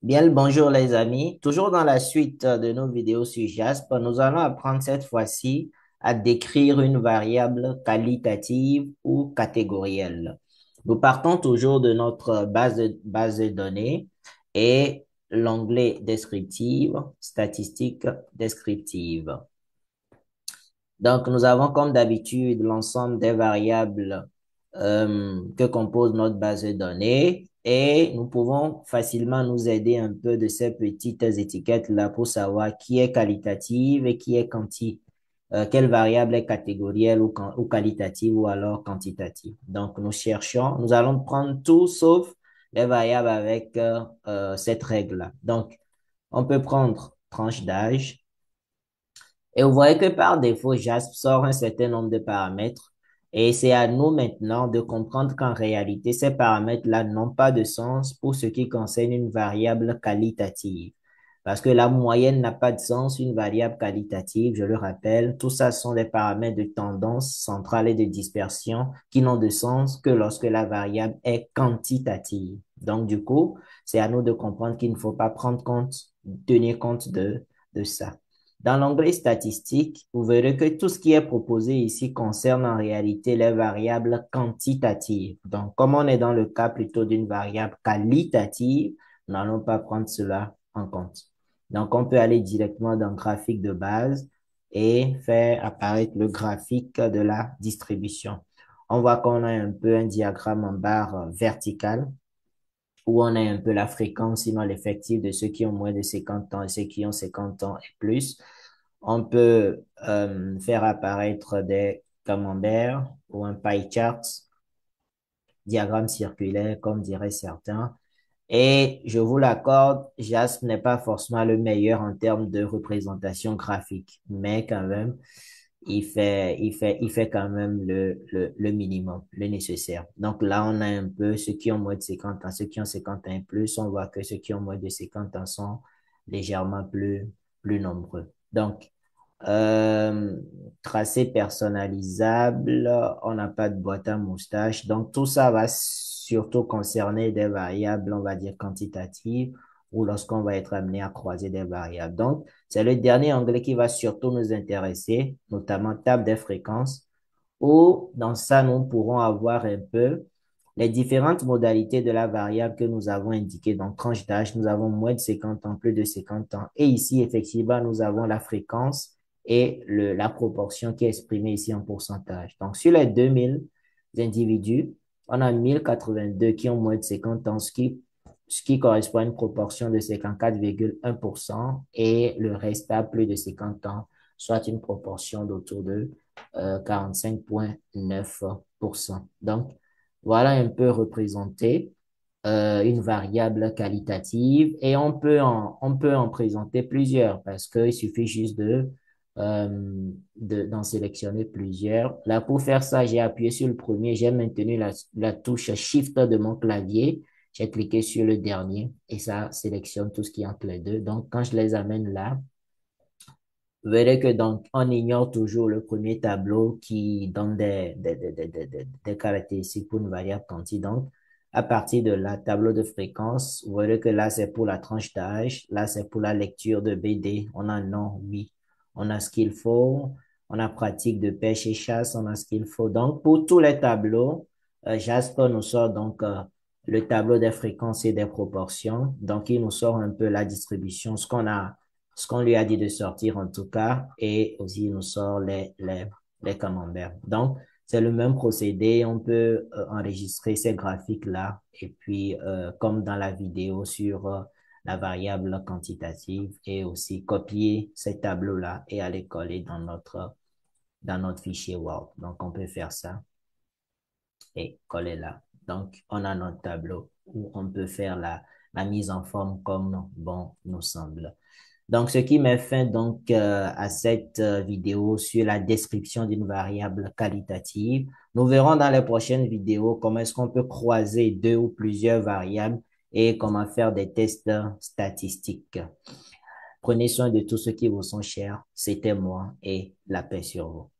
Bien le bonjour les amis. Toujours dans la suite de nos vidéos sur Jasper, nous allons apprendre cette fois-ci à décrire une variable qualitative ou catégorielle. Nous partons toujours de notre base de données et l'onglet descriptive, statistique descriptive. Donc, nous avons comme d'habitude l'ensemble des variables que compose notre base de données et nous pouvons facilement nous aider un peu de ces petites étiquettes-là pour savoir qui est qualitative et qui est quelle variable est catégorielle ou qualitative ou alors quantitative. Donc, nous allons prendre tout sauf les variables avec cette règle-là. Donc, on peut prendre tranche d'âge. Et vous voyez que par défaut, JASP sort un certain nombre de paramètres et c'est à nous maintenant de comprendre qu'en réalité, ces paramètres-là n'ont pas de sens pour ce qui concerne une variable qualitative. Parce que la moyenne n'a pas de sens, une variable qualitative, je le rappelle, tout ça sont des paramètres de tendance centrale et de dispersion qui n'ont de sens que lorsque la variable est quantitative. Donc, du coup, c'est à nous de comprendre qu'il ne faut pas tenir compte de ça. Dans l'onglet statistique, vous verrez que tout ce qui est proposé ici concerne en réalité les variables quantitatives. Donc, comme on est dans le cas plutôt d'une variable qualitative, nous n'allons pas prendre cela en compte. Donc, on peut aller directement dans le graphique de base et faire apparaître le graphique de la distribution. On voit qu'on a un peu un diagramme en barre verticale où on a un peu la fréquence, sinon l'effectif de ceux qui ont moins de 50 ans et ceux qui ont 50 ans et plus. On peut faire apparaître des camemberts ou un pie chart, diagramme circulaire, comme diraient certains. Et je vous l'accorde, JASP n'est pas forcément le meilleur en termes de représentation graphique, mais quand même, il fait quand même le minimum, le nécessaire. Donc là, on a un peu ceux qui ont moins de 50 ans, ceux qui ont 50 ans et plus, on voit que ceux qui ont moins de 50 ans sont légèrement plus nombreux. Donc, euh, tracé personnalisable, on n'a pas de boîte à moustache. Donc, tout ça va surtout concerner des variables, on va dire quantitatives, ou lorsqu'on va être amené à croiser des variables. Donc, c'est le dernier onglet qui va surtout nous intéresser, notamment table des fréquences, où dans ça, nous pourrons avoir un peu les différentes modalités de la variable que nous avons indiquées. Donc, tranche d'âge, nous avons moins de 50 ans, plus de 50 ans. Et ici, effectivement, nous avons la fréquence et la proportion qui est exprimée ici en pourcentage. Donc, sur les 2000 individus, on a 1082 qui ont moins de 50 ans, ce qui correspond à une proportion de 54,1% et le reste a plus de 50 ans, soit une proportion d'autour de 45,9%. Donc, voilà un peu représenter une variable qualitative et on peut en présenter plusieurs parce qu'il suffit juste d'en sélectionner plusieurs. Là, pour faire ça, j'ai appuyé sur le premier, j'ai maintenu la touche Shift de mon clavier, j'ai cliqué sur le dernier et ça sélectionne tout ce qui est entre les deux. Donc, quand je les amène là, vous verrez que donc, on ignore toujours le premier tableau qui donne des caractéristiques pour une variable quanti. Donc, à partir de là, tableau de fréquence, vous verrez que là, c'est pour la tranche d'âge. Là, c'est pour la lecture de BD. On a non, oui. On a ce qu'il faut. On a pratique de pêche et chasse. On a ce qu'il faut. Donc, pour tous les tableaux, Jasper nous sort donc le tableau des fréquences et des proportions. Donc, il nous sort un peu la distribution, ce qu'on lui a dit de sortir en tout cas, et aussi il nous sort les camemberts. Donc, c'est le même procédé, on peut enregistrer ces graphiques-là, et puis comme dans la vidéo sur la variable quantitative, et aussi copier ces tableaux-là et aller coller dans notre fichier Word. Donc, on peut faire ça et coller là. Donc, on a notre tableau où on peut faire la mise en forme comme bon nous semble. Donc, ce qui met fin donc à cette vidéo sur la description d'une variable qualitative. Nous verrons dans les prochaines vidéos comment est-ce qu'on peut croiser deux ou plusieurs variables et comment faire des tests statistiques. Prenez soin de tous ceux qui vous sont chers. C'était moi et la paix sur vous.